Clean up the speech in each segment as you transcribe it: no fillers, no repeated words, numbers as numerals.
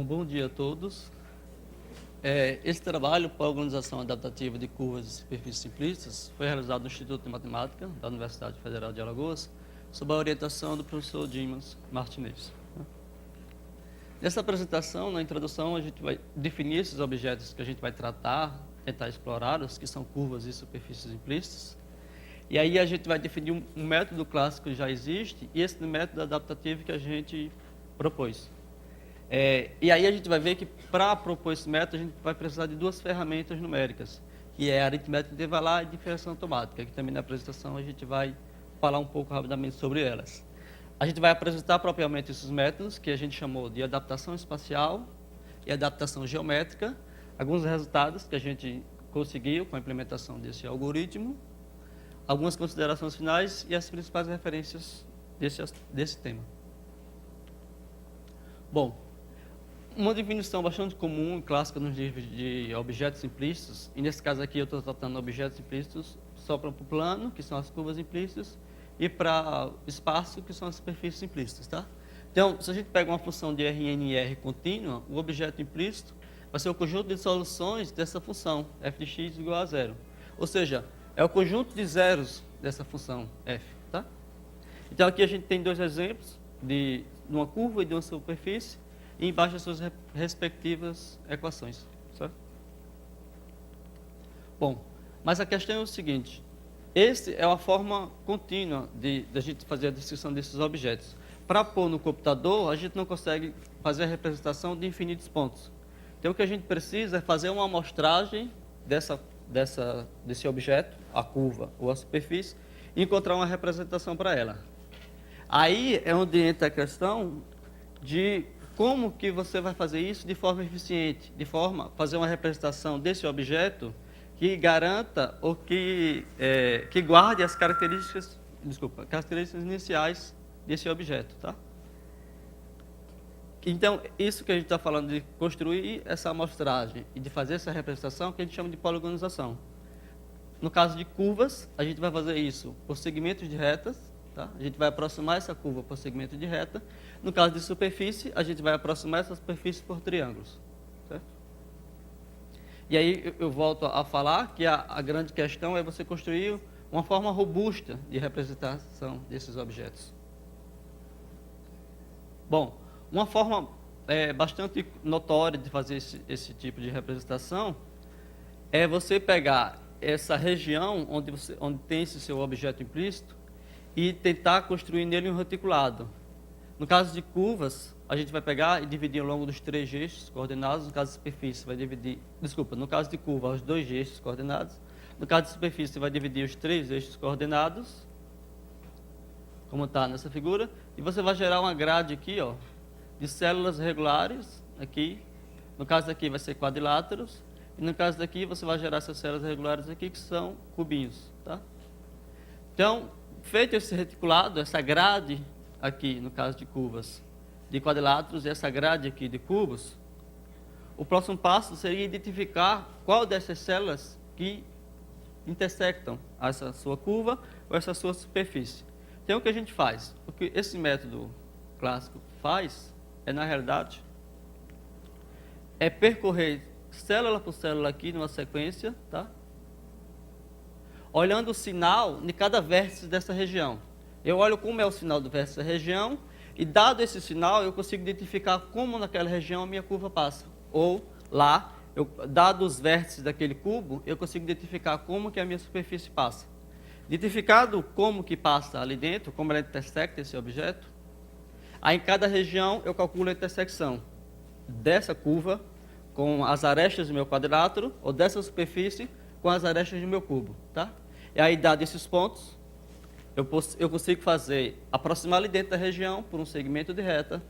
Bom dia a todos. Esse trabalho para a organização adaptativa de curvas e superfícies simplistas foi realizado no Instituto de Matemática da Universidade Federal de Alagoas, sob a orientação do professor Dimas Martinez. Nessa apresentação, na introdução, a gente vai definir esses objetos que a gente vai tratar, tentar explorá-los, que são curvas e superfícies simplistas. E aí a gente vai definir um método clássico que já existe e esse método adaptativo que a gente propôs. E aí a gente vai ver que para propor esse método a gente vai precisar de duas ferramentas numéricas, que é a aritmética intervalar e diferenciação automática, que também na apresentação a gente vai falar um pouco rapidamente sobre elas. A gente vai apresentar propriamente esses métodos, que a gente chamou de adaptação espacial e adaptação geométrica, alguns resultados que a gente conseguiu com a implementação desse algoritmo, algumas considerações finais e as principais referências desse tema. Bom, uma definição bastante comum e clássica nos livros de objetos simplistas, e nesse caso aqui eu estou tratando objetos simplistas só para o plano, que são as curvas simplistas, e para o espaço, que são as superfícies simplistas, tá? Então, se a gente pega uma função de Rn e R contínua, o objeto implícito vai ser o conjunto de soluções dessa função, f de x igual a zero. Ou seja, é o conjunto de zeros dessa função f, tá? Então, aqui a gente tem dois exemplos de uma curva e de uma superfície, e embaixo as suas respectivas equações, certo? Bom, mas a questão é o seguinte, essa é uma forma contínua de a gente fazer a descrição desses objetos. Para pôr no computador, a gente não consegue fazer a representação de infinitos pontos. Então, o que a gente precisa é fazer uma amostragem desse objeto, a curva ou a superfície, e encontrar uma representação para ela. Aí é onde entra a questão de como que você vai fazer isso de forma eficiente, de forma a fazer uma representação desse objeto que garanta ou que guarde as características iniciais desse objeto, tá? Então, isso que a gente está falando de construir essa amostragem e de fazer essa representação que a gente chama de poligonização. No caso de curvas, a gente vai fazer isso por segmentos de retas, tá? A gente vai aproximar essa curva por segmento de reta. No caso de superfície, a gente vai aproximar essa superfície por triângulos, certo? E aí eu volto a falar que a grande questão é você construir uma forma robusta de representação desses objetos. Bom, uma forma bastante notória de fazer esse tipo de representação é você pegar essa região onde tem esse seu objeto implícito e tentar construir nele um reticulado. No caso de curvas, a gente vai pegar e dividir ao longo dos 3 eixos coordenados. No caso de superfície, vai dividir... Desculpa, no caso de curva, os 2 eixos coordenados. No caso de superfície, vai dividir os 3 eixos coordenados, como está nessa figura. E você vai gerar uma grade aqui, ó, de células regulares, aqui. No caso daqui vai ser quadriláteros. E no caso daqui, você vai gerar essas células regulares aqui, que são cubinhos, tá? Então, feito esse reticulado, essa grade aqui, no caso de curvas, de quadriláteros, e essa grade aqui de cubos, o próximo passo seria identificar qual dessas células que intersectam essa sua curva ou essa sua superfície. Então, o que a gente faz? O que esse método clássico faz na realidade, é percorrer célula por célula aqui numa sequência, tá? Olhando o sinal de cada vértice dessa região. Eu olho como é o sinal do vértice da região e, dado esse sinal, eu consigo identificar como naquela região a minha curva passa. Ou lá, dado os vértices daquele cubo, eu consigo identificar como que a minha superfície passa. Identificado como que passa ali dentro, como ela intersecta esse objeto, aí em cada região eu calculo a intersecção dessa curva com as arestas do meu quadrilátero ou dessa superfície com as arestas do meu cubo, tá? E aí, dados esses pontos, eu consigo aproximar ali dentro da região por um segmento de reta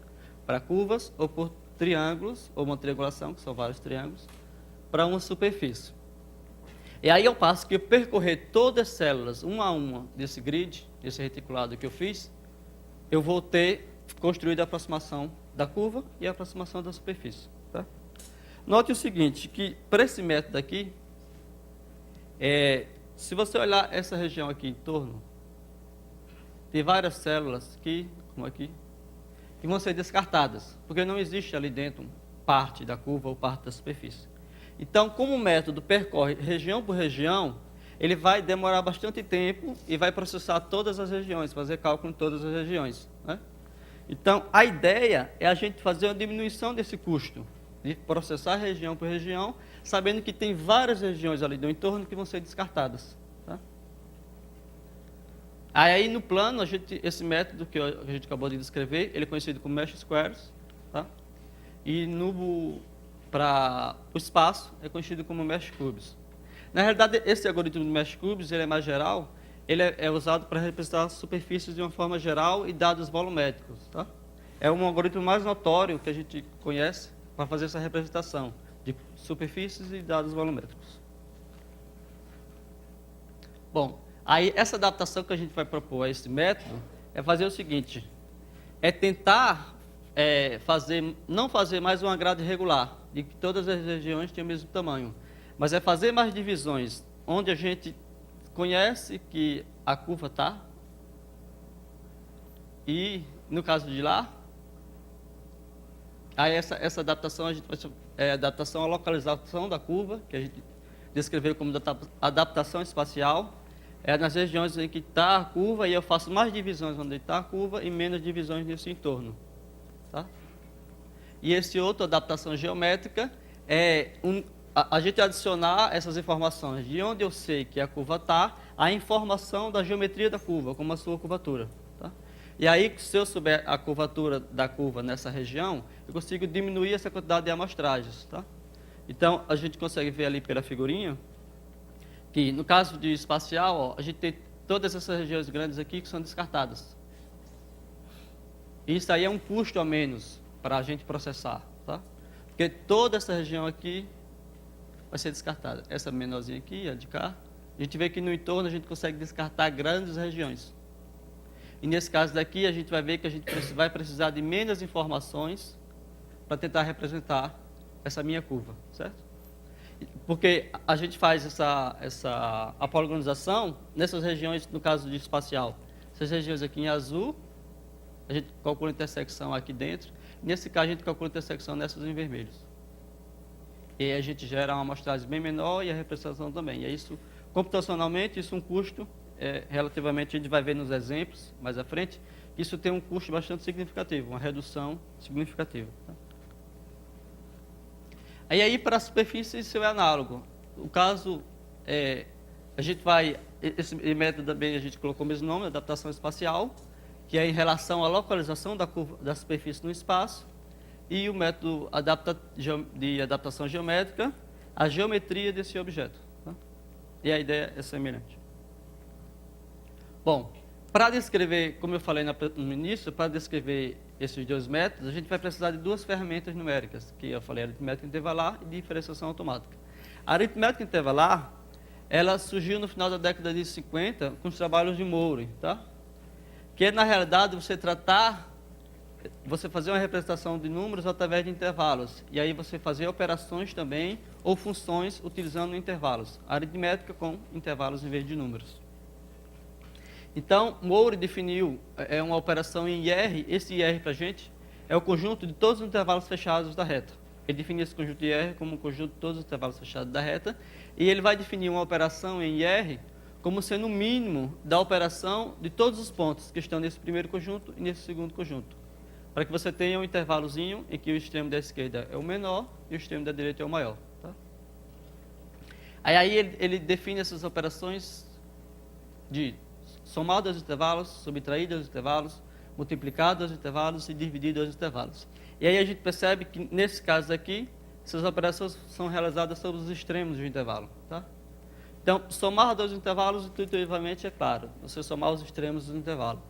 para curvas ou por triângulos, ou uma triangulação, que são vários triângulos, para uma superfície. E aí eu passo que eu percorrer todas as células, uma a uma, desse grid, desse reticulado que eu fiz, eu vou ter construído a aproximação da curva e a aproximação da superfície, tá? Note o seguinte, que para esse método aqui, se você olhar essa região aqui em torno, tem várias células aqui, como aqui, que vão ser descartadas, porque não existe ali dentro parte da curva ou parte da superfície. Então, como o método percorre região por região, ele vai demorar bastante tempo e vai processar todas as regiões, fazer cálculo em todas as regiões, né? Então, a ideia é a gente fazer uma diminuição desse custo, de processar região por região, sabendo que tem várias regiões ali do entorno que vão ser descartadas, tá? Aí, no plano, esse método que a gente acabou de descrever, ele é conhecido como Mesh Squares, tá? E para o espaço, é conhecido como Mesh Cubes. Na realidade, esse algoritmo de Mesh Cubes, ele é mais geral, ele é usado para representar superfícies de uma forma geral e dados volumétricos, tá? É um algoritmo mais notório que a gente conhece para fazer essa representação de superfícies e dados volumétricos. Bom, aí essa adaptação que a gente vai propor a esse método é fazer o seguinte, é tentar não fazer mais uma grade regular, de que todas as regiões têm o mesmo tamanho, mas é fazer mais divisões, onde a gente conhece que a curva está, e no caso de lá, aí essa adaptação, a gente vai adaptação à localização da curva, que a gente descreveu como adaptação espacial, nas regiões em que está a curva, e eu faço mais divisões onde está a curva e menos divisões nesse entorno, tá? E esse outro, adaptação geométrica, a gente adicionar essas informações de onde eu sei que a curva está, a informação da geometria da curva, como a sua curvatura, tá? E aí, se eu souber a curvatura da curva nessa região, eu consigo diminuir essa quantidade de amostragens, tá? Então, a gente consegue ver ali pela figurinha, que no caso de espacial, ó, a gente tem todas essas regiões grandes aqui que são descartadas. Isso aí é um custo a menos para a gente processar, tá? Porque toda essa região aqui vai ser descartada. Essa menorzinha aqui, a de cá, a gente vê que no entorno a gente consegue descartar grandes regiões. E nesse caso daqui, a gente vai ver que a gente vai precisar de menos informações para tentar representar essa minha curva, certo? Porque a gente faz a poligonização nessas regiões, no caso de espacial. Essas regiões aqui em azul, a gente calcula a intersecção aqui dentro. Nesse caso, a gente calcula a intersecção nessas em vermelhos. E aí a gente gera uma amostragem bem menor e a representação também. E é isso, computacionalmente, isso é um custo, relativamente, a gente vai ver nos exemplos mais à frente, isso tem um custo bastante significativo, uma redução significativa, tá? Aí para a superfície, isso é análogo. O caso, a gente vai, esse método também a gente colocou o mesmo nome, adaptação espacial, que é em relação à localização da superfície no espaço, e o método de adaptação geométrica, a geometria desse objeto, tá? E a ideia é semelhante. Bom, para descrever, como eu falei no início, para descrever esses dois métodos, a gente vai precisar de duas ferramentas numéricas, que eu falei, aritmética intervalar e diferenciação automática. A aritmética intervalar, ela surgiu no final da década de 50 com os trabalhos de Moore, tá? Que é, na realidade, você fazer uma representação de números através de intervalos, e aí você fazer operações também, ou funções, utilizando intervalos. Aritmética com intervalos em vez de números. Então, Moore definiu uma operação em IR, esse IR para a gente é o conjunto de todos os intervalos fechados da reta. Ele define esse conjunto IR como um conjunto de todos os intervalos fechados da reta, e ele vai definir uma operação em IR como sendo o mínimo da operação de todos os pontos que estão nesse primeiro conjunto e nesse segundo conjunto. Para que você tenha um intervalozinho em que o extremo da esquerda é o menor e o extremo da direita é o maior, tá? Aí ele define essas operações de somar dois intervalos, subtrair dois intervalos, multiplicar dois intervalos e dividir dois intervalos. E aí a gente percebe que, nesse caso aqui, essas operações são realizadas sobre os extremos do intervalo, tá? Então, somar dois intervalos, intuitivamente, é claro, você somar os extremos do intervalo.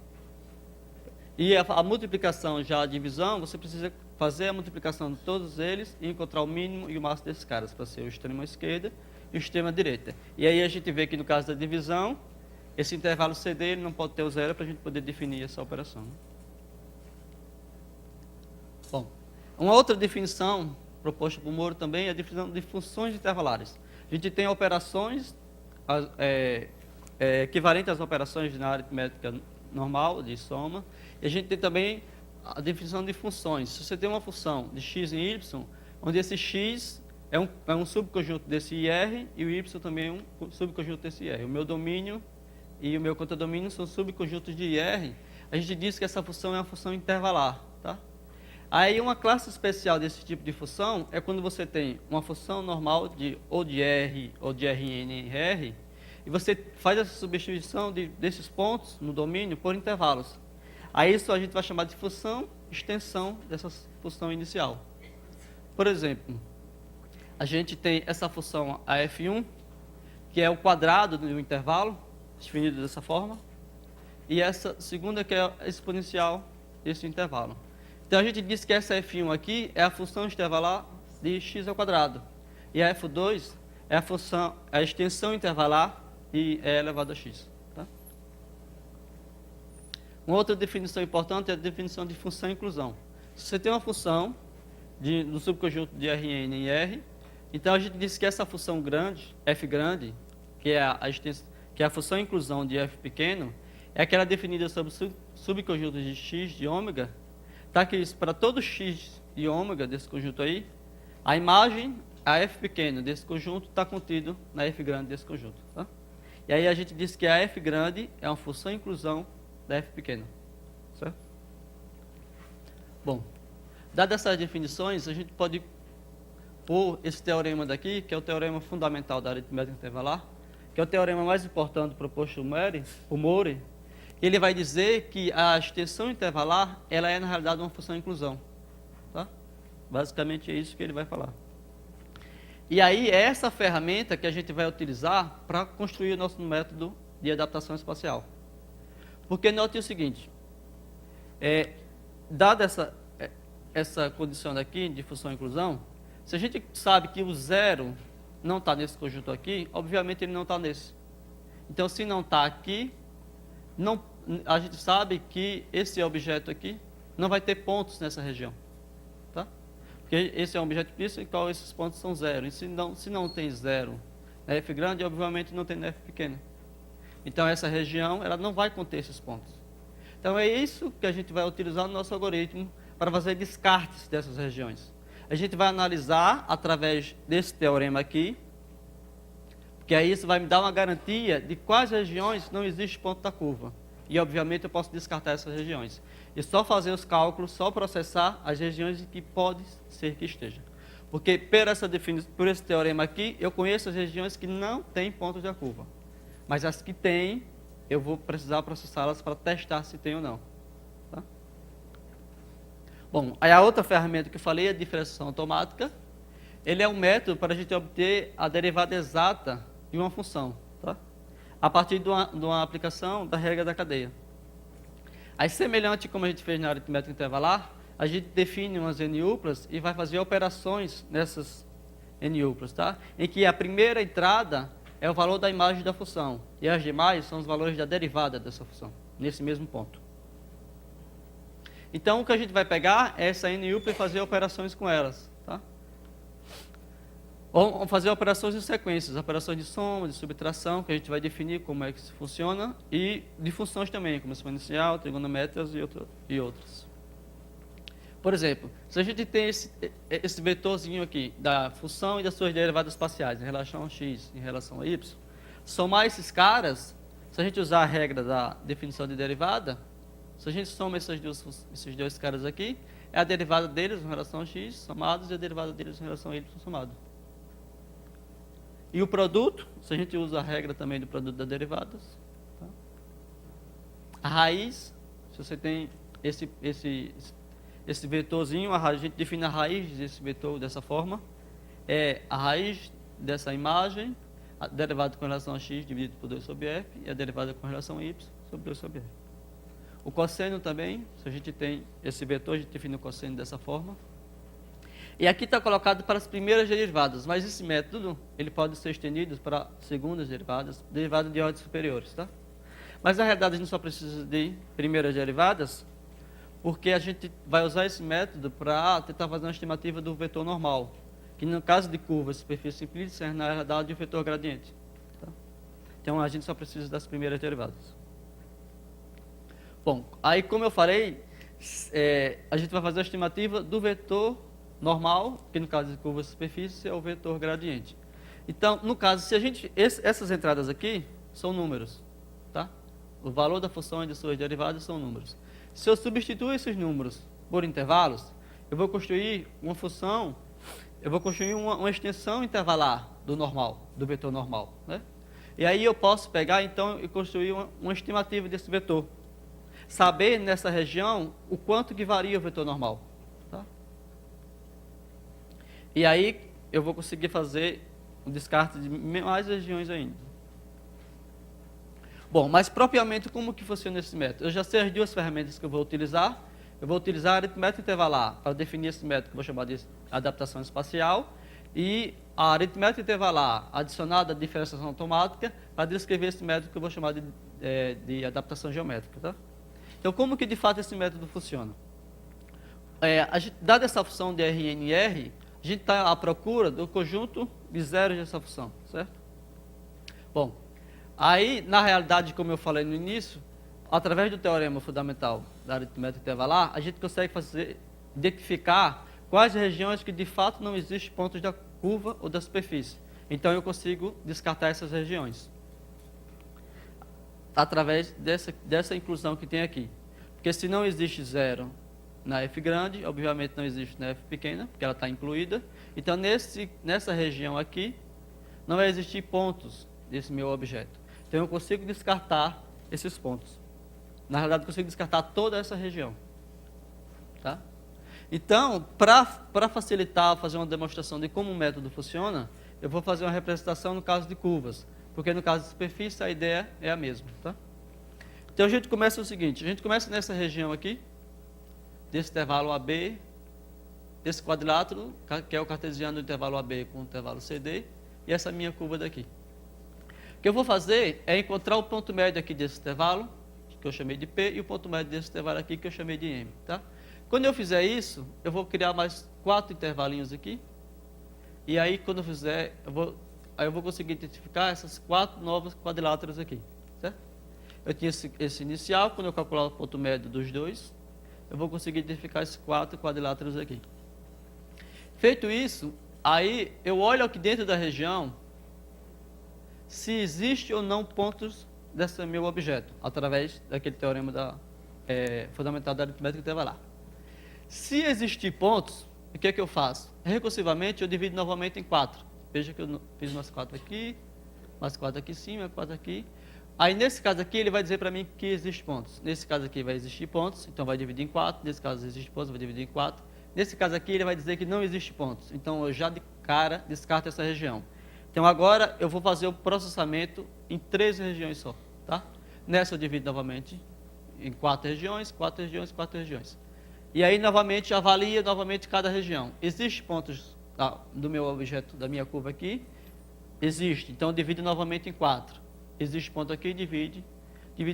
E a multiplicação, já a divisão, você precisa fazer a multiplicação de todos eles e encontrar o mínimo e o máximo desses caras, para ser o extremo à esquerda e o extremo à direita. E aí a gente vê que, no caso da divisão, esse intervalo CD ele não pode ter o zero para a gente poder definir essa operação. Bom, uma outra definição proposta por Moore também é a definição de funções intervalares. A gente tem operações equivalentes às operações na aritmética normal, de soma, e a gente tem também a definição de funções. Se você tem uma função de x em y, onde esse x é um subconjunto desse IR e o y também é um subconjunto desse IR. O meu domínio e o meu contradomínio são subconjuntos de IR. A gente diz que essa função é uma função intervalar, tá? Aí uma classe especial desse tipo de função é quando você tem uma função normal ou de R ou de Rn em R, e você faz essa substituição desses pontos no domínio por intervalos. Aí isso a gente vai chamar de função extensão dessa função inicial. Por exemplo, a gente tem essa função AF1, que é o quadrado do intervalo, definido dessa forma, e essa segunda que é a exponencial desse intervalo. Então a gente diz que essa F1 aqui é a função intervalar de x ao quadrado, e a F2 é a extensão intervalar de E elevado a x. Tá? Uma outra definição importante é a definição de função inclusão. Se você tem uma função do subconjunto de Rn em R, então a gente diz que essa função grande, f grande, que é a função inclusão de f pequeno, é aquela definida sobre subconjunto de x de ômega, tá? Que isso, para todo x de ômega desse conjunto aí, a imagem, a f pequeno desse conjunto está contido na f grande desse conjunto. Tá? E aí a gente diz que a f grande é uma função inclusão da f pequeno. Certo? Bom, dadas essas definições, a gente pode pôr esse teorema daqui, que é o teorema fundamental da aritmética intervalar, que é o teorema mais importante proposto por Moore. Ele vai dizer que a extensão intervalar, ela é na realidade uma função inclusão. Tá? Basicamente é isso que ele vai falar. E aí é essa ferramenta que a gente vai utilizar para construir o nosso método de adaptação espacial. Porque note o seguinte, dada essa condição daqui de função inclusão, se a gente sabe que o zero não está nesse conjunto aqui, obviamente ele não está nesse. Então, se não está aqui, a gente sabe que esse objeto aqui não vai ter pontos nessa região. Tá? Porque esse é um objeto implícito em qual esses pontos são zero. E se não tem zero na f grande, obviamente não tem na f pequena. Então, essa região ela não vai conter esses pontos. Então, é isso que a gente vai utilizar no nosso algoritmo para fazer descartes dessas regiões. A gente vai analisar através desse teorema aqui, porque aí isso vai me dar uma garantia de quais regiões não existe ponto da curva. E, obviamente, eu posso descartar essas regiões. E só fazer os cálculos, só processar as regiões em que pode ser que esteja. Porque, por esse teorema aqui, eu conheço as regiões que não têm pontos da curva. Mas as que têm, eu vou precisar processá-las para testar se tem ou não. Tá? Bom, aí a outra ferramenta que eu falei é a diferenciação automática. Ele é um método para a gente obter a derivada exata de uma função, tá? A partir de uma aplicação da regra da cadeia. Aí, semelhante como a gente fez na aritmética intervalar, a gente define umas n-uplas e vai fazer operações nessas n-uplas, tá? Em que a primeira entrada é o valor da imagem da função e as demais são os valores da derivada dessa função, nesse mesmo ponto. Então, o que a gente vai pegar é essa n-upla e fazer operações com elas, tá? Ou fazer operações em sequências, operações de soma, de subtração, que a gente vai definir como é que isso funciona, e de funções também, como exponencial, trigonométricas e outras. Por exemplo, se a gente tem esse vetorzinho aqui, da função e das suas derivadas parciais, em relação a x, em relação a y, somar esses caras, se a gente usar a regra da definição de derivada, se a gente soma esses dois caras aqui, é a derivada deles em relação a x somados e a derivada deles em relação a y somado. E o produto, se a gente usa a regra também do produto das derivadas. Tá? A raiz, se você tem esse vetorzinho, a gente define a raiz desse vetor dessa forma. É a raiz dessa imagem, a derivada com relação a x dividido por 2 sobre f, e a derivada com relação a y sobre 2 sobre f. O cosseno também, se a gente tem esse vetor, a gente define o cosseno dessa forma. E aqui está colocado para as primeiras derivadas, mas esse método ele pode ser estendido para segundas derivadas, derivadas de ordens superiores. Tá? Mas na realidade a gente só precisa de primeiras derivadas, porque a gente vai usar esse método para tentar fazer uma estimativa do vetor normal, que no caso de curvas, superfície simplista, é na realidade o vetor gradiente. Tá? Então a gente só precisa das primeiras derivadas. Bom, aí como eu falei, a gente vai fazer a estimativa do vetor normal, que no caso de curva de superfície é o vetor gradiente. Então, no caso, se a gente, essas entradas aqui são números, tá? O valor da função e de suas derivadas são números. Se eu substituir esses números por intervalos, eu vou construir uma função, eu vou construir uma extensão intervalar do normal, do vetor normal, né? E aí eu posso pegar, então, e construir uma estimativa desse vetor. Saber, nessa região, o quanto que varia o vetor normal, tá? E aí eu vou conseguir fazer o descarte de mais regiões ainda. Bom, mas propriamente como que funciona esse método? Eu já sei as duas ferramentas que eu vou utilizar. Eu vou utilizar a aritmética intervalar para definir esse método que eu vou chamar de adaptação espacial e a aritmética intervalar adicionada à diferenciação automática para descrever esse método que eu vou chamar de adaptação geométrica, tá? Então, como que de fato esse método funciona? Dada essa função de RNR, a gente está à procura do conjunto de zeros dessa função, certo? Bom, aí, na realidade, como eu falei no início, através do teorema fundamental da aritmética intervalar, a gente consegue identificar quais regiões que de fato não existem pontos da curva ou da superfície. Então, eu consigo descartar essas regiões através dessa inclusão que tem aqui. Porque se não existe zero na f grande, obviamente não existe na f pequena, porque ela está incluída. Então, nessa região aqui, não vai existir pontos desse meu objeto. Então, eu consigo descartar esses pontos. Na realidade, eu consigo descartar toda essa região. Tá? Então, para facilitar, fazer uma demonstração de como o método funciona, eu vou fazer uma representação no caso de curvas. Porque no caso de superfície, a ideia é a mesma. Tá? Então, a gente começa o seguinte. A gente começa nessa região aqui, desse intervalo AB, desse quadrilátero, que é o cartesiano do intervalo AB com o intervalo CD, e essa minha curva daqui. O que eu vou fazer é encontrar o ponto médio aqui desse intervalo, que eu chamei de P, e o ponto médio desse intervalo aqui, que eu chamei de M. Tá? Quando eu fizer isso, eu vou criar mais 4 intervalinhos aqui, e aí quando eu fizer, eu vou conseguir identificar essas 4 novos quadriláteros aqui. Certo? Eu tinha esse inicial, quando eu calcular o ponto médio dos dois, eu vou conseguir identificar esses 4 quadriláteros aqui. Feito isso, aí eu olho aqui dentro da região se existe ou não pontos desse meu objeto, através daquele teorema fundamental da aritmética intervalar. Se existir pontos, o que é que eu faço? Recursivamente, eu divido novamente em 4. Veja que eu fiz umas 4 aqui, umas 4 aqui em cima, 4 aqui. Aí, nesse caso aqui, ele vai dizer para mim que existe pontos. Nesse caso aqui vai existir pontos, então vai dividir em 4. Nesse caso existe pontos, vai dividir em 4. Nesse caso aqui, ele vai dizer que não existe pontos. Então, eu já de cara descarto essa região. Então, agora, eu vou fazer o processamento em 3 regiões só. Tá? Nessa, eu divido novamente em 4 regiões, 4 regiões, 4 regiões. E aí, novamente, avalia novamente cada região. Existem pontos do meu objeto, da minha curva aqui? Existe. Então, eu divido novamente em 4. Existe ponto aqui, divide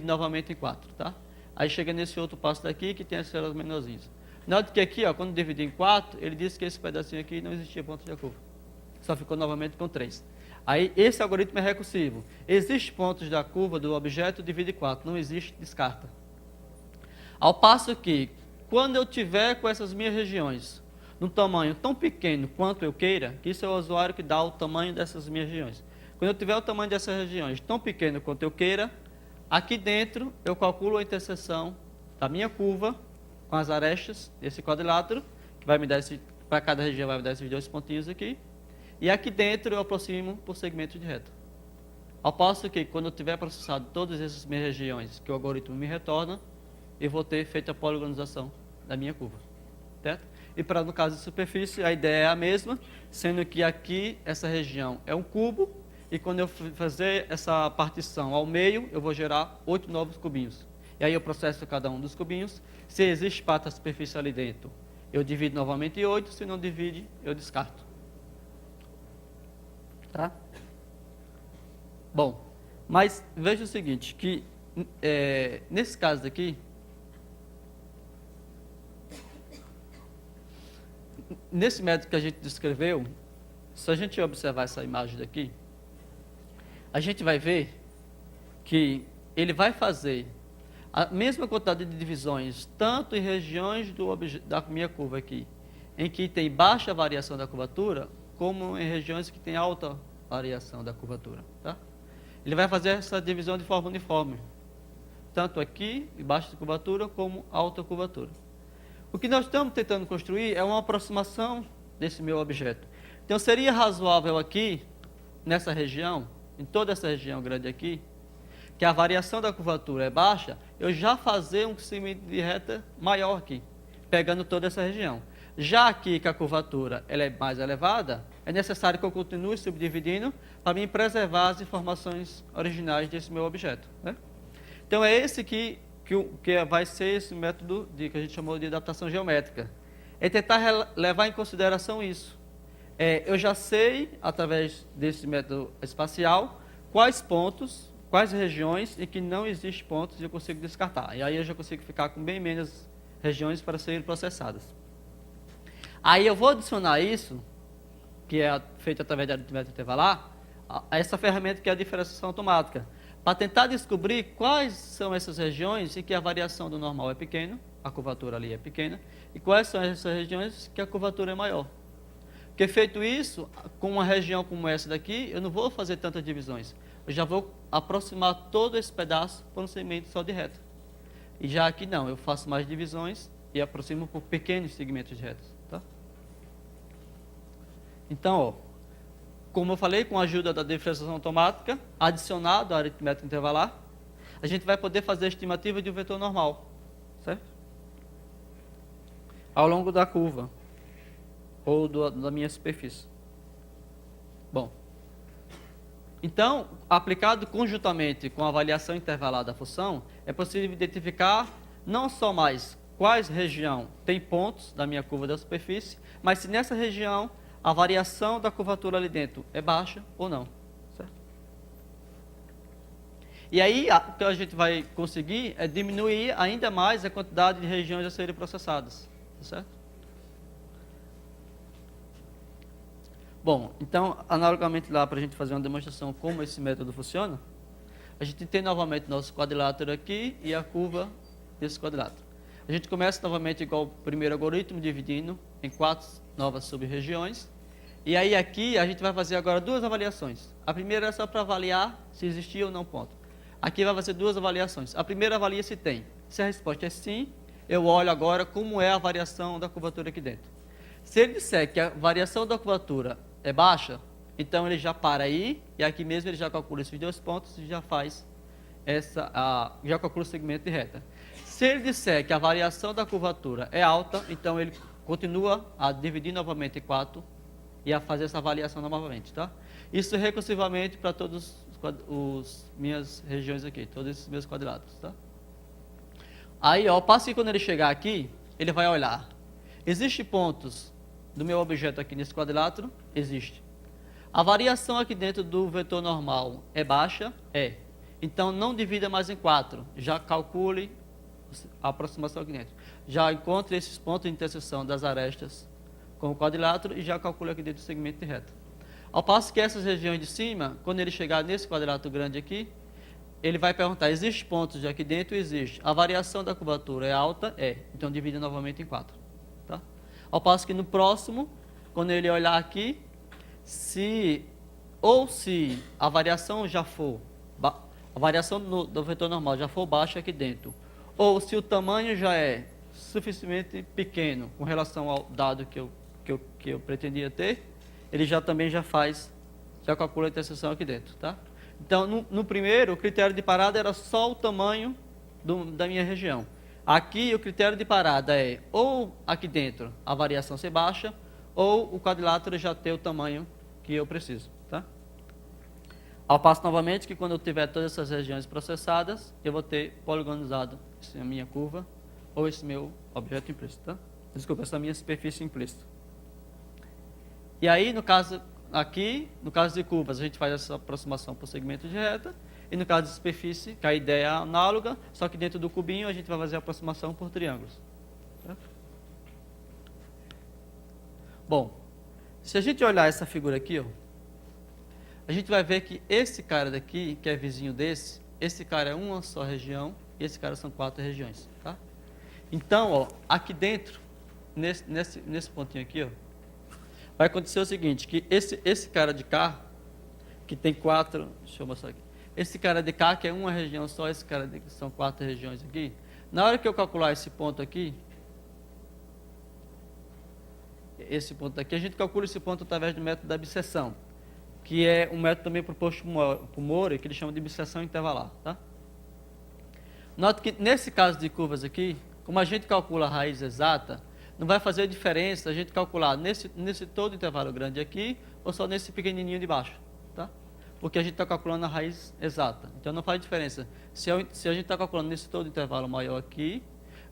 novamente em 4, tá? Aí chega nesse outro passo daqui, que tem as células menorzinhas. Note que aqui, ó, quando dividir em 4, ele disse que esse pedacinho aqui não existia ponto da curva. Só ficou novamente com 3. Aí, esse algoritmo é recursivo. Existem pontos da curva do objeto, divide em 4. Não existe, descarta. Ao passo que, quando eu tiver com essas minhas regiões, num tamanho tão pequeno quanto eu queira, que isso é o usuário que dá o tamanho dessas minhas regiões. Quando eu tiver o tamanho dessas regiões tão pequeno quanto eu queira, aqui dentro eu calculo a interseção da minha curva com as arestas desse quadrilátero, que vai me dar para cada região vai me dar esses 2 pontinhos aqui. E aqui dentro eu aproximo por segmentos de reta. Ao passo que, quando eu tiver processado todas essas minhas regiões que o algoritmo me retorna, eu vou ter feito a poligonização da minha curva. Certo? E para no caso de superfície, a ideia é a mesma, sendo que aqui essa região é um cubo, e quando eu fazer essa partição ao meio, eu vou gerar 8 novos cubinhos. E aí eu processo cada um dos cubinhos. Se existe parte da superfície ali dentro, eu divido novamente em 8, se não divide, eu descarto. Tá? Bom, mas veja o seguinte, que nesse caso aqui, nesse método que a gente descreveu, se a gente observar essa imagem daqui, a gente vai ver que ele vai fazer a mesma quantidade de divisões, tanto em regiões da minha curva aqui, em que tem baixa variação da curvatura, como em regiões que tem alta variação da curvatura. Tá? Ele vai fazer essa divisão de forma uniforme, tanto aqui, baixa curvatura, como alta curvatura. O que nós estamos tentando construir é uma aproximação desse meu objeto. Então, seria razoável aqui, nessa região, em toda essa região grande aqui, que a variação da curvatura é baixa, eu já fazer um segmento de reta maior aqui, pegando toda essa região. Já aqui que a curvatura ela é mais elevada, é necessário que eu continue subdividindo para me preservar as informações originais desse meu objeto. Né? Então, é esse que vai ser esse método que a gente chamou de adaptação geométrica. É tentar levar em consideração isso. Eu já sei, através desse método espacial, quais pontos, quais regiões em que não existe pontos e eu consigo descartar. E aí eu já consigo ficar com bem menos regiões para serem processadas. Aí eu vou adicionar isso, que é feito através da aritmética intervalar, a essa ferramenta que é a diferenciação automática, para tentar descobrir quais são essas regiões em que a variação do normal é pequena, a curvatura ali é pequena, e quais são essas regiões que a curvatura é maior. Porque feito isso, com uma região como essa daqui, eu não vou fazer tantas divisões. Eu já vou aproximar todo esse pedaço por um segmento só de reta. E já aqui não, eu faço mais divisões e aproximo por pequenos segmentos de retas. Tá? Então, ó, como eu falei, com a ajuda da diferenciação automática, adicionado à aritmética intervalar, a gente vai poder fazer a estimativa de um vetor normal, certo? Ao longo da curva, ou da minha superfície. Bom, então, aplicado conjuntamente com a avaliação intervalar da função, é possível identificar não só mais quais região tem pontos da minha curva da superfície, mas se nessa região a variação da curvatura ali dentro é baixa ou não. Certo? E aí, o que a gente vai conseguir é diminuir ainda mais a quantidade de regiões a serem processadas. Certo? Bom, então, analogamente lá, para a gente fazer uma demonstração como esse método funciona, a gente tem novamente nosso quadrilátero aqui e a curva desse quadrilátero. A gente começa novamente igual o primeiro algoritmo, dividindo em 4 novas sub-regiões. E aí aqui a gente vai fazer agora 2 avaliações. A primeira é só para avaliar se existia ou não ponto. Aqui vai fazer 2 avaliações. A primeira avalia se tem. Se a resposta é sim, eu olho agora como é a variação da curvatura aqui dentro. Se ele disser que a variação da curvatura é baixa, então ele já para aí, e aqui mesmo ele já calcula esses 2 pontos e já faz já calcula o segmento de reta. Se ele disser que a variação da curvatura é alta, então ele continua a dividir novamente em 4 e a fazer essa avaliação novamente, tá? Isso recursivamente para todas as minhas regiões aqui, todos esses meus quadriláteros, tá? Aí, ao passo que quando ele chegar aqui, ele vai olhar. Existem pontos do meu objeto aqui nesse quadrilátero? Existe. A variação aqui dentro do vetor normal é baixa? É. Então, não divida mais em 4. Já calcule a aproximação aqui dentro. Já encontre esses pontos de interseção das arestas com o quadrilátero e já calcule aqui dentro o segmento de reta. Ao passo que essas regiões de cima, quando ele chegar nesse quadrilátero grande aqui, ele vai perguntar, existe pontos de aqui dentro? Existe. A variação da curvatura é alta? É. Então, divide novamente em 4. Tá? Ao passo que no próximo, quando ele olhar aqui, se a variação já for, a variação do vetor normal já for baixa aqui dentro, ou se o tamanho já é suficientemente pequeno com relação ao dado que eu pretendia ter, ele também já calcula a interseção aqui dentro, tá? Então, no primeiro, o critério de parada era só o tamanho da minha região. Aqui, o critério de parada é ou aqui dentro a variação ser baixa, ou o quadrilátero já ter o tamanho que eu preciso, tá? Ao passo novamente que quando eu tiver todas essas regiões processadas, eu vou ter poligonizado a minha curva ou esse meu objeto implícito, tá? Desculpa, essa minha superfície implícita. E aí, no caso de curvas, a gente faz essa aproximação por segmento de reta, e no caso de superfície, que a ideia é análoga, só que dentro do cubinho a gente vai fazer a aproximação por triângulos. Tá? Bom, se a gente olhar essa figura aqui, ó, a gente vai ver que esse cara daqui, que é vizinho desse, esse cara é uma só região, e esse cara são 4 regiões. Tá? Então, ó, aqui dentro, nesse pontinho aqui, ó, vai acontecer o seguinte, que esse cara de cá, que tem 4, deixa eu mostrar aqui, esse cara de cá, que é uma região só, esse cara de que são 4 regiões aqui, na hora que eu calcular esse ponto aqui, a gente calcula esse ponto através do método da bisseção, que é um método também proposto por Moore, que ele chama de bisseção intervalar, tá? Note que nesse caso de curvas aqui, como a gente calcula a raiz exata, não vai fazer diferença a gente calcular nesse todo intervalo grande aqui, ou só nesse pequenininho de baixo, tá? Porque a gente está calculando a raiz exata. Então não faz diferença. Se a gente está calculando nesse todo intervalo maior aqui,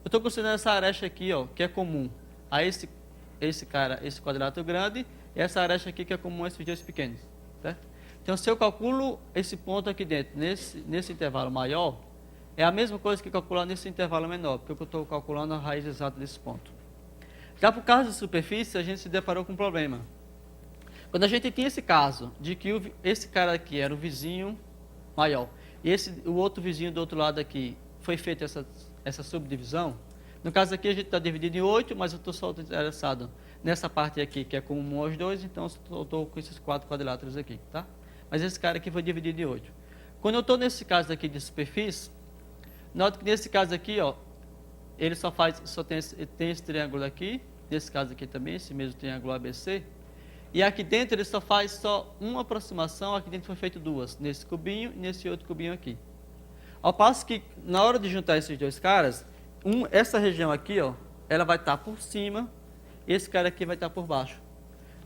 eu estou considerando essa aresta aqui, ó, que é comum a esse quadrilátero grande, e essa aresta aqui que é comum a esses dois pequenos, certo? Então se eu calculo esse ponto aqui dentro, nesse intervalo maior, é a mesma coisa que calcular nesse intervalo menor, porque eu estou calculando a raiz exata desse ponto. Já por caso de superfície, a gente se deparou com um problema. Quando a gente tinha esse caso de que esse cara aqui era o vizinho maior, e o outro vizinho do outro lado aqui, foi feita essa subdivisão, no caso aqui a gente está dividido em 8, mas eu estou só interessado nessa parte aqui, que é comum aos dois, então eu estou com esses 4 quadriláteros aqui, tá? Mas esse cara aqui foi dividido em 8. Quando eu estou nesse caso aqui de superfície, note que nesse caso aqui, ó, ele só tem esse triângulo aqui, nesse caso aqui também, esse mesmo triângulo ABC, e aqui dentro ele só faz uma aproximação, aqui dentro foi feito 2, nesse cubinho e nesse outro cubinho aqui. Ao passo que, na hora de juntar esses dois caras, essa região aqui, ó, ela vai estar por cima, e esse cara aqui vai estar por baixo,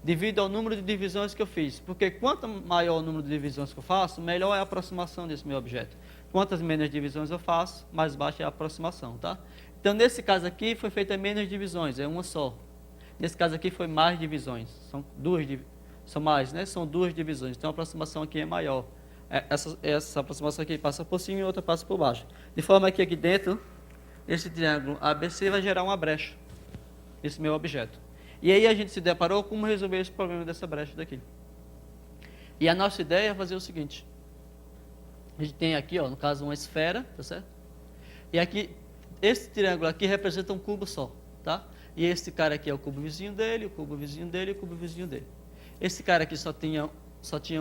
devido ao número de divisões que eu fiz, porque quanto maior o número de divisões que eu faço, melhor é a aproximação desse meu objeto. Quantas menos divisões eu faço, mais baixa é a aproximação, tá? Então, nesse caso aqui, foi feita menos divisões, é uma só. Nesse caso aqui, foi mais divisões, são mais, né? São 2 divisões, então a aproximação aqui é maior. Essa aproximação aqui passa por cima e outra passa por baixo. De forma que aqui dentro, esse triângulo ABC vai gerar uma brecha, esse meu objeto. E aí a gente se deparou com como resolver esse problema dessa brecha daqui. E a nossa ideia é fazer o seguinte. A gente tem aqui, ó, no caso, uma esfera, tá certo? E aqui, esse triângulo aqui representa um cubo só, tá? E esse cara aqui é o cubo vizinho dele, o cubo vizinho dele e o cubo vizinho dele. Esse cara aqui só tinha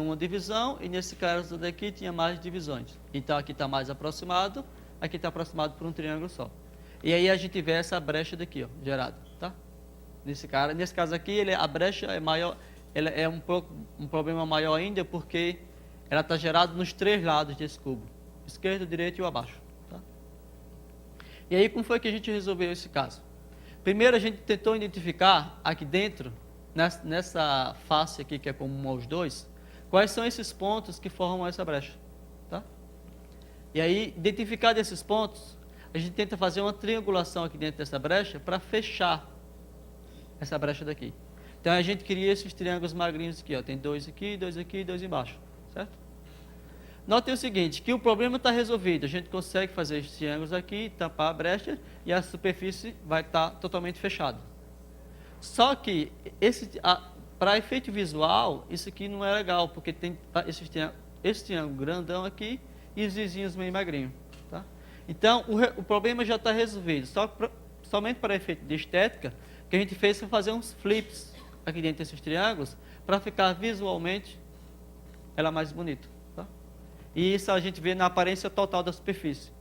uma divisão, e nesse caso daqui tinha mais divisões. Então aqui está mais aproximado, aqui está aproximado por um triângulo só. E aí a gente vê essa brecha daqui, ó, gerada, tá? Nesse caso aqui, a brecha é maior, ela é um problema maior ainda, porque ela está gerada nos 3 lados desse cubo, esquerdo, direito e o abaixo, tá? E aí, como foi que a gente resolveu esse caso? Primeiro, a gente tentou identificar aqui dentro, nessa face aqui que é comum aos dois, quais são esses pontos que formam essa brecha, tá? E aí, identificado esses pontos, a gente tenta fazer uma triangulação aqui dentro dessa brecha para fechar essa brecha daqui. Então, a gente cria esses triângulos magrinhos aqui, ó, tem 2 aqui, 2 aqui e 2 embaixo, certo? Notem o seguinte, que o problema está resolvido, a gente consegue fazer esses triângulos aqui, tampar a brecha, e a superfície vai estar totalmente fechada. Só que, para efeito visual, isso aqui não é legal, porque tem esse triângulo grandão aqui e os vizinhos meio magrinhos, tá? Então, o problema já está resolvido, somente para efeito de estética, o que a gente fez foi fazer uns flips aqui dentro desses triângulos, para ficar visualmente ela mais bonita. E isso a gente vê na aparência total da superfície.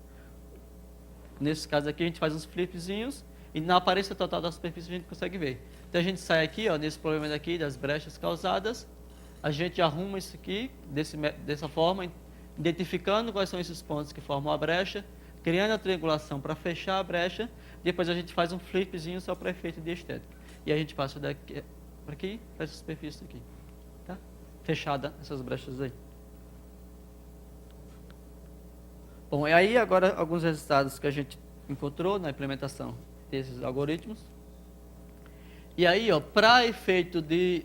Nesse caso aqui, a gente faz uns flipzinhos e na aparência total da superfície a gente consegue ver. Então a gente sai aqui, ó, nesse problema daqui, das brechas causadas, a gente arruma isso aqui, dessa forma, identificando quais são esses pontos que formam a brecha, criando a triangulação para fechar a brecha, depois a gente faz um flipzinho só para efeito de estética. E a gente passa daqui para aqui, para essa superfície aqui. Tá? Fechada essas brechas aí. Bom, e aí agora alguns resultados que a gente encontrou na implementação desses algoritmos. E aí, ó, para efeito de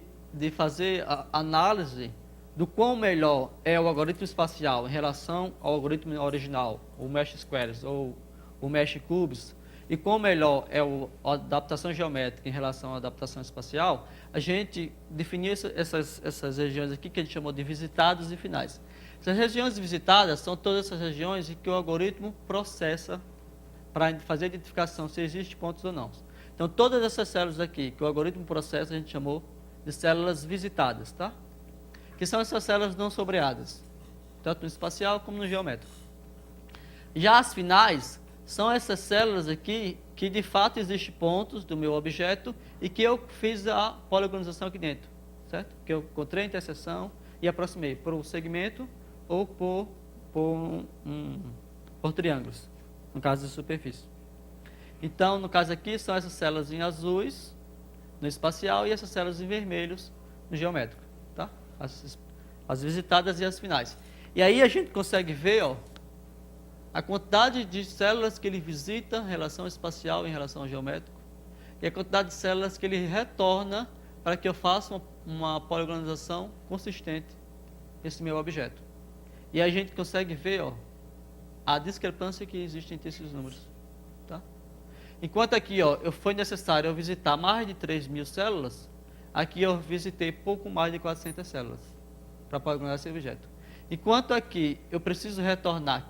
fazer a análise do quão melhor é o algoritmo espacial em relação ao algoritmo original, o Mesh Squares ou o Mesh Cubes, e quão melhor é a adaptação geométrica em relação à adaptação espacial, a gente definiu essas regiões aqui que a gente chamou de visitados e finais. Essas regiões visitadas são todas essas regiões em que o algoritmo processa para fazer a identificação se existem pontos ou não. Então, todas essas células aqui, que o algoritmo processa, a gente chamou de células visitadas, tá? Que são essas células não sombreadas, tanto no espacial como no geométrico. Já as finais são essas células aqui que de fato existem pontos do meu objeto e que eu fiz a poligonização aqui dentro, certo? Que eu encontrei a interseção e aproximei por um segmento ou por triângulos, no caso de superfície. Então, no caso aqui, são essas células em azuis no espacial e essas células em vermelhos no geométrico, tá? As visitadas e as finais. E aí a gente consegue ver, ó, a quantidade de células que ele visita em relação ao espacial, em relação ao geométrico, e a quantidade de células que ele retorna para que eu faça uma poligonização consistente nesse meu objeto. E a gente consegue ver, ó, a discrepância que existe entre esses números. Tá? Enquanto aqui, ó, foi necessário eu visitar mais de 3.000 células, aqui eu visitei pouco mais de 400 células para poligonizar esse objeto. Enquanto aqui eu preciso retornar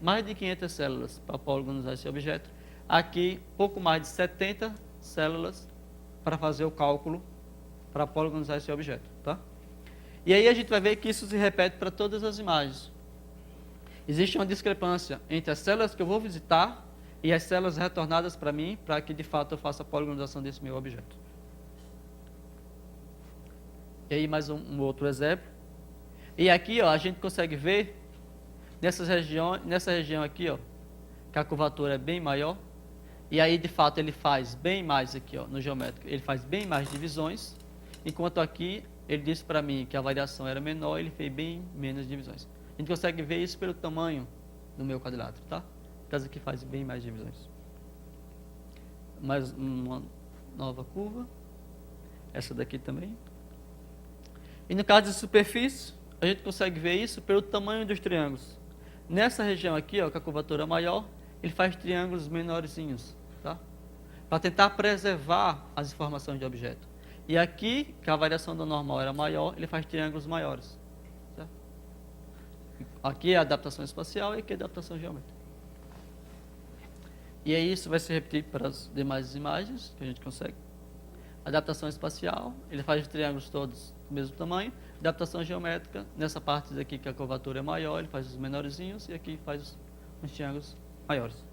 mais de 500 células para poligonizar esse objeto, aqui pouco mais de 70 células para fazer o cálculo para poligonizar esse objeto. Tá? E aí a gente vai ver que isso se repete para todas as imagens. Existe uma discrepância entre as células que eu vou visitar e as células retornadas para mim, para que de fato eu faça a poligonização desse meu objeto. E aí mais um outro exemplo. E aqui, ó, a gente consegue ver nessa região aqui, ó, que a curvatura é bem maior. E aí, de fato, ele faz bem mais aqui, ó, no geométrico, ele faz bem mais divisões, enquanto aqui ele disse para mim que a variação era menor, ele fez bem menos divisões. A gente consegue ver isso pelo tamanho do meu quadrilátero, tá? No caso aqui faz bem mais divisões. Mais uma nova curva. Essa daqui também. E no caso de superfície, a gente consegue ver isso pelo tamanho dos triângulos. Nessa região aqui, ó, com a curvatura maior, ele faz triângulos menorzinhos, tá? Para tentar preservar as informações de objeto. E aqui, que a variação do normal era maior, ele faz triângulos maiores. Tá? Aqui é a adaptação espacial e aqui é a adaptação geométrica. E aí isso vai se repetir para as demais imagens que a gente consegue. Adaptação espacial, ele faz os triângulos todos do mesmo tamanho. Adaptação geométrica, nessa parte daqui que a curvatura é maior, ele faz os menorzinhos e aqui faz os triângulos maiores.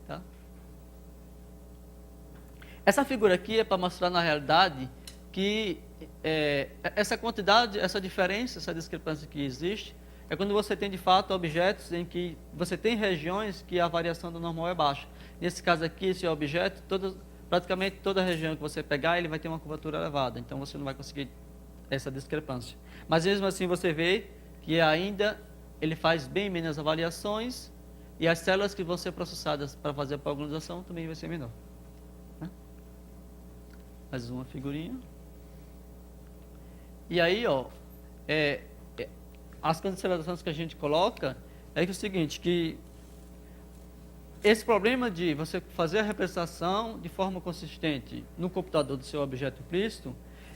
Tá? Essa figura aqui é para mostrar na realidade que essa quantidade, essa diferença, essa discrepância que existe, é quando você tem de fato objetos em que você tem regiões que a variação do normal é baixa. Nesse caso aqui, esse objeto, praticamente toda região que você pegar, ele vai ter uma curvatura elevada, então você não vai conseguir essa discrepância. Mas mesmo assim você vê que ainda ele faz bem menos avaliações e as células que vão ser processadas para fazer a poligonização também vai ser menor. Né? Mais uma figurinha. E aí, ó, as considerações que a gente coloca é que o seguinte, que esse problema de você fazer a representação de forma consistente no computador do seu objeto implícito,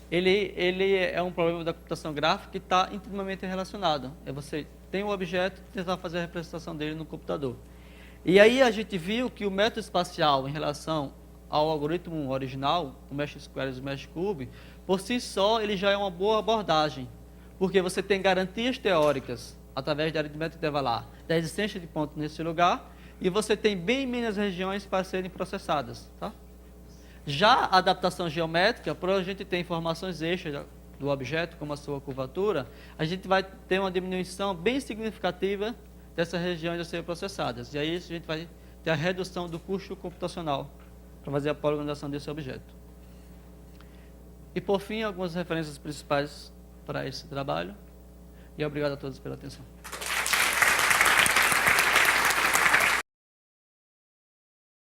ele é um problema da computação gráfica que está intimamente relacionado. É você tem um objeto e tentar fazer a representação dele no computador. E aí a gente viu que o método espacial em relação ao algoritmo original, o Mesh Squares e o Mesh Cube, por si só ele já é uma boa abordagem, porque você tem garantias teóricas, através da aritmética intervalar, da existência de pontos nesse lugar, e você tem bem menos regiões para serem processadas. Tá? Já a adaptação geométrica, por a gente ter informações extras do objeto, como a sua curvatura, a gente vai ter uma diminuição bem significativa dessas regiões a serem processadas. E aí a gente vai ter a redução do custo computacional para fazer a poligonização desse objeto. E por fim, algumas referências principais para esse trabalho. E obrigado a todos pela atenção.